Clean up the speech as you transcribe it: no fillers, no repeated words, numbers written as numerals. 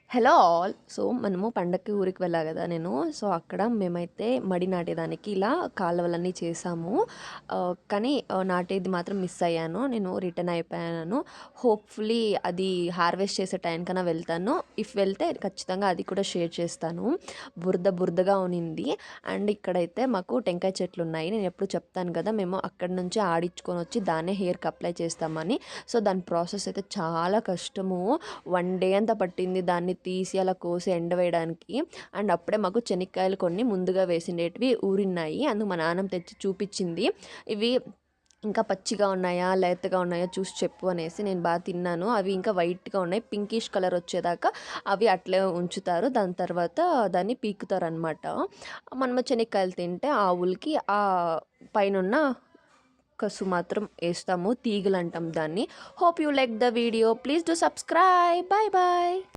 Hello all. So మనము పండక్కి ఊరికి వెళ్ళా కదా నేను. సో అక్కడ మేమైతే మడి నాటేదానికి ఇలా కాలువలన్నీ చేసాము. కానీ నాటేది మాత్రం మిస్ అయ్యాను. నేను రిటర్న్ అయిపోయాను. హోప్ఫుల్లీ అది హార్వెస్ట్ చేసే టైంకన్నా వెళ్తాను. ఇఫ్ వెళ్తే ఖచ్చితంగా అది కూడా షేర్ చేస్తాను. బురద బురదగా ఉనింది. అండ్ ఇక్కడైతే మాకు టెంకాయ చెట్లు ఉన్నాయి. నేను ఎప్పుడు చెప్తాను కదా, మేము అక్కడి నుంచి ఆడించుకొని వచ్చి దాన్నే హెయిర్కి అప్లై చేస్తామని. సో దాని ప్రాసెస్ అయితే చాలా కష్టము. 1 డే అంతా పట్టింది దాన్ని తీసి అలా కోసి ఎండవేయడానికి. అండ్ అప్పుడే మాకు చెనిక్కాయలు కొన్ని ముందుగా వేసిండేటివి ఊరిన్నాయి. అందుకు మా నాన్నమ్మ తెచ్చి చూపించింది. ఇవి ఇంకా పచ్చిగా ఉన్నాయా లేతగా ఉన్నాయా చూసి చెప్పు అనేసి. నేను బాగా తిన్నాను. అవి ఇంకా వైట్గా ఉన్నాయి. పింకిష్ కలర్ వచ్చేదాకా అవి అట్లే ఉంచుతారు. దాని తర్వాత దాన్ని పీకుతారు అనమాట. మనము చెనిక్కాయలు తింటే ఆవులకి ఆ పైనున్న కసు మాత్రం వేస్తాము. తీగలు అంటాం దాన్ని. Hope you like the video. Please do subscribe. Bye bye.